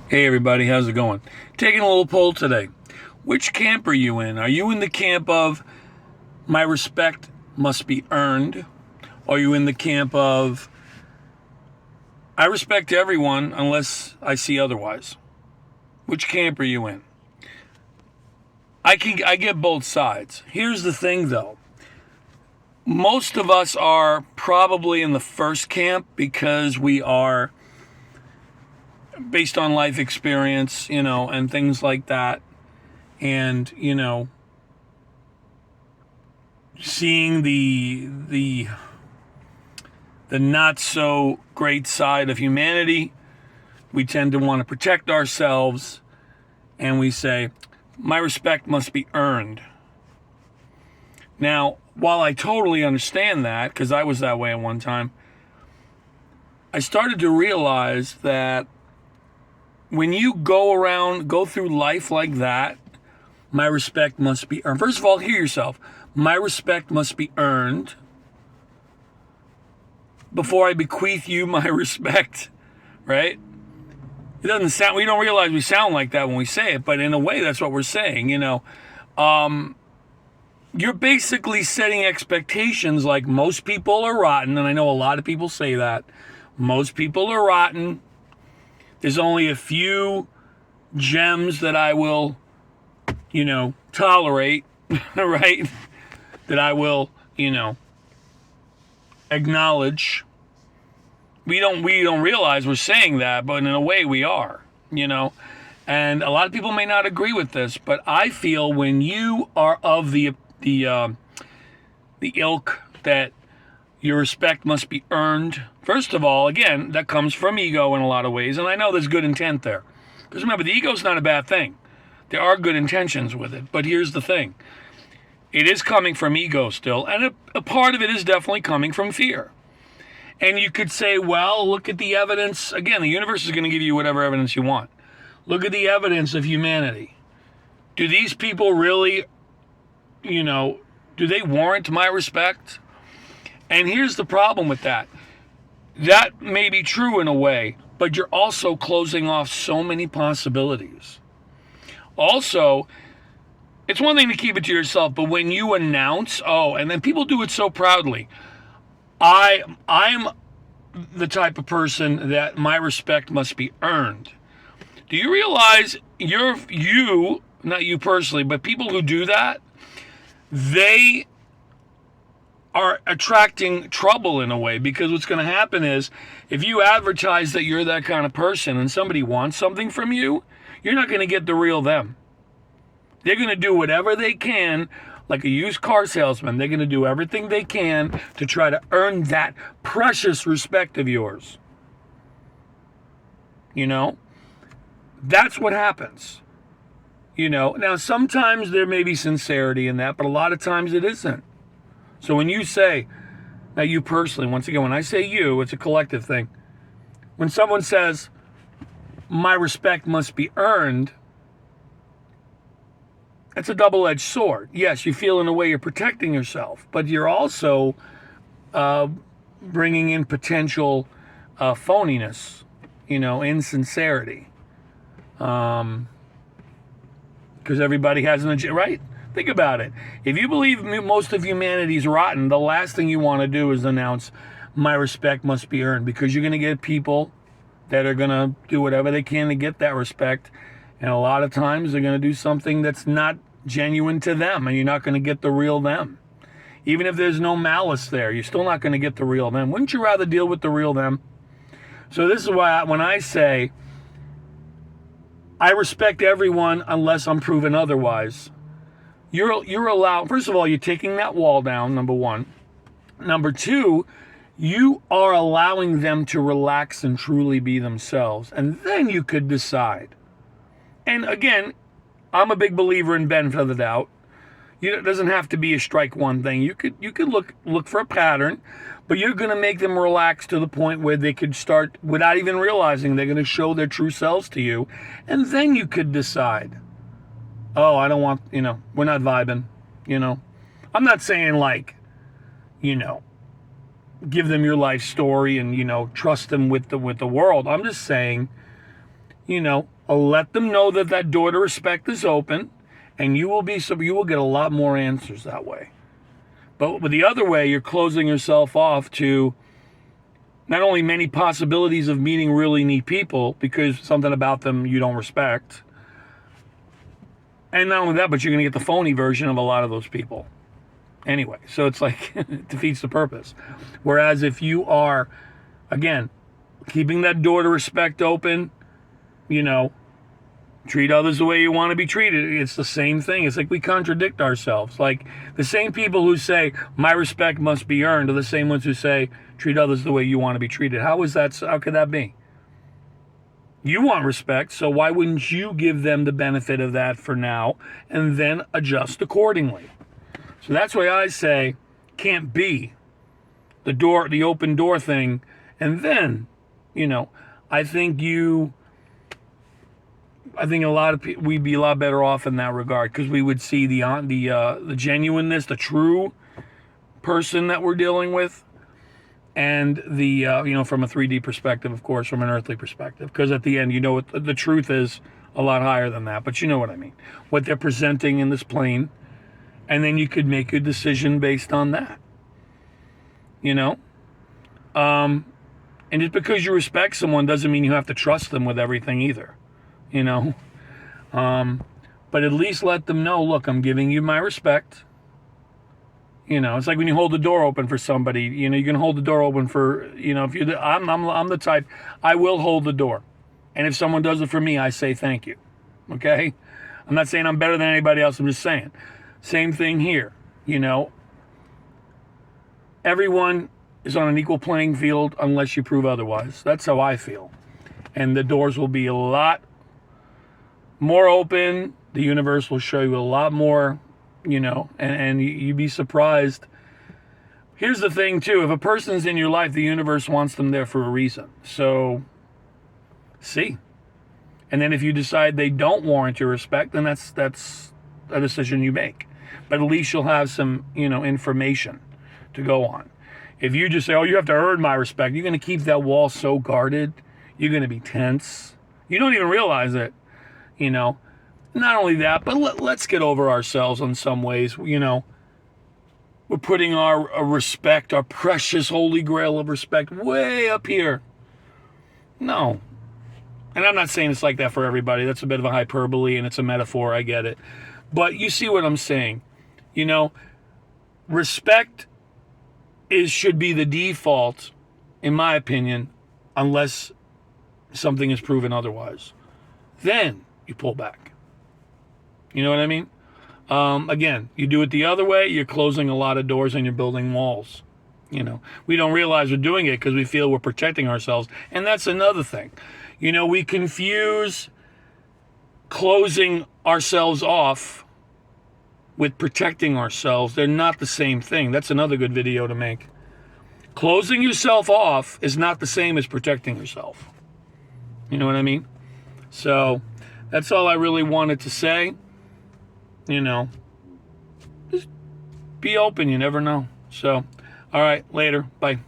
Hey everybody, how's it going? Taking a little poll today. Which camp are you in? Are you in the camp of my respect must be earned? Or are you in the camp of I respect everyone unless I see otherwise? Which camp are you in? I get both sides. Here's the thing though. Most of us are probably in the first camp because we are based on life experience, and things like that. And, seeing the not so great side of humanity, we tend to want to protect ourselves and we say, my respect must be earned. Now, while I totally understand that, because I was that way at one time, I started to realize that when you go through life like that, my respect must be earned. First of all, hear yourself. My respect must be earned before I bequeath you my respect, right? It doesn't sound, we don't realize we sound like that when we say it, but in a way, that's what we're saying, You're basically setting expectations like most people are rotten, and I know a lot of people say that. Most people are rotten. There's only a few gems that I will, tolerate, right? That I will, acknowledge. We don't realize we're saying that, but in a way we are, And a lot of people may not agree with this, but I feel when you are of the ilk that your respect must be earned. First of all, again, that comes from ego in a lot of ways, and I know there's good intent there. Because remember, the ego's not a bad thing. There are good intentions with it, but here's the thing. It is coming from ego still, and a part of it is definitely coming from fear. And you could say, well, look at the evidence. Again, the universe is going to give you whatever evidence you want. Look at the evidence of humanity. Do these people really, do they warrant my respect? And here's the problem with that. That may be true in a way, but you're also closing off so many possibilities. Also, it's one thing to keep it to yourself, but when you announce, and then people do it so proudly, I'm the type of person that my respect must be earned. Do you realize you, not you personally, but people who do that, they are attracting trouble in a way, because what's going to happen is if you advertise that you're that kind of person and somebody wants something from you, you're not going to get the real them. They're going to do whatever they can, like a used car salesman. They're going to do everything they can to try to earn that precious respect of yours. That's what happens. Now sometimes there may be sincerity in that, but a lot of times it isn't. So when you say, now you personally, once again, when I say you, it's a collective thing. When someone says, my respect must be earned, that's a double-edged sword. Yes, you feel in a way you're protecting yourself, but you're also bringing in potential phoniness, insincerity. Because everybody has an agenda, right? Think about it. If you believe most of humanity's rotten, the last thing you want to do is announce, my respect must be earned, because you're going to get people that are going to do whatever they can to get that respect. And a lot of times they're going to do something that's not genuine to them, and you're not going to get the real them. Even if there's no malice there, you're still not going to get the real them. Wouldn't you rather deal with the real them? So this is why when I say, I respect everyone unless I'm proven otherwise, you're allowed, first of all, you're taking that wall down, number one. Number two, you are allowing them to relax and truly be themselves. And then you could decide. And again, I'm a big believer in benefit of the doubt. It doesn't have to be a strike one thing. You could look for a pattern, but you're going to make them relax to the point where they could start, without even realizing, they're going to show their true selves to you. And then you could decide, I don't want, we're not vibing, I'm not saying give them your life story and, trust them with the world. I'm just saying, let them know that that door to respect is open, and you will get a lot more answers that way. But with the other way, you're closing yourself off to not only many possibilities of meeting really neat people because something about them you don't respect, and not only that, but you're going to get the phony version of a lot of those people anyway. So it's like, it defeats the purpose. Whereas if you are, again, keeping that door to respect open, treat others the way you want to be treated. It's the same thing. It's like we contradict ourselves. Like the same people who say, my respect must be earned, are the same ones who say, treat others the way you want to be treated. How could that be? You want respect, so why wouldn't you give them the benefit of that for now and then adjust accordingly? So that's why I say, can't be the open door thing. And then, I think a lot of people, we'd be a lot better off in that regard because we would see the genuineness, the true person that we're dealing with, and the from a 3D perspective, of course, from an earthly perspective. Because at the end, the truth is a lot higher than that. But you know what I mean? What they're presenting in this plane, and then you could make a decision based on that. And just because you respect someone doesn't mean you have to trust them with everything either. But at least let them know, look, I'm giving you my respect. It's like when you hold the door open for somebody, you can hold the door open for, if I'm the type, I will hold the door. And if someone does it for me, I say thank you. Okay? I'm not saying I'm better than anybody else. I'm just saying. Same thing here. Everyone is on an equal playing field unless you prove otherwise. That's how I feel. And the doors will be a lot more open. The universe will show you a lot more, and you'd be surprised. Here's the thing too, if a person's in your life, the universe wants them there for a reason. So see. And then if you decide they don't warrant your respect, then that's a decision you make. But at least you'll have some, information to go on. If you just say, oh, you have to earn my respect, you're going to keep that wall so guarded. You're going to be tense. You don't even realize it, Not only that, but let's get over ourselves in some ways. We're putting our respect, our precious holy grail of respect, way up here. No. And I'm not saying it's like that for everybody. That's a bit of a hyperbole and it's a metaphor. I get it. But you see what I'm saying. Respect should be the default, in my opinion, unless something is proven otherwise. Then you pull back. You know what I mean? Again, you do it the other way, you're closing a lot of doors and you're building walls. We don't realize we're doing it because we feel we're protecting ourselves. And that's another thing. We confuse closing ourselves off with protecting ourselves. They're not the same thing. That's another good video to make. Closing yourself off is not the same as protecting yourself. You know what I mean? So that's all I really wanted to say. Just be open. You never know. So, all right, later. Bye.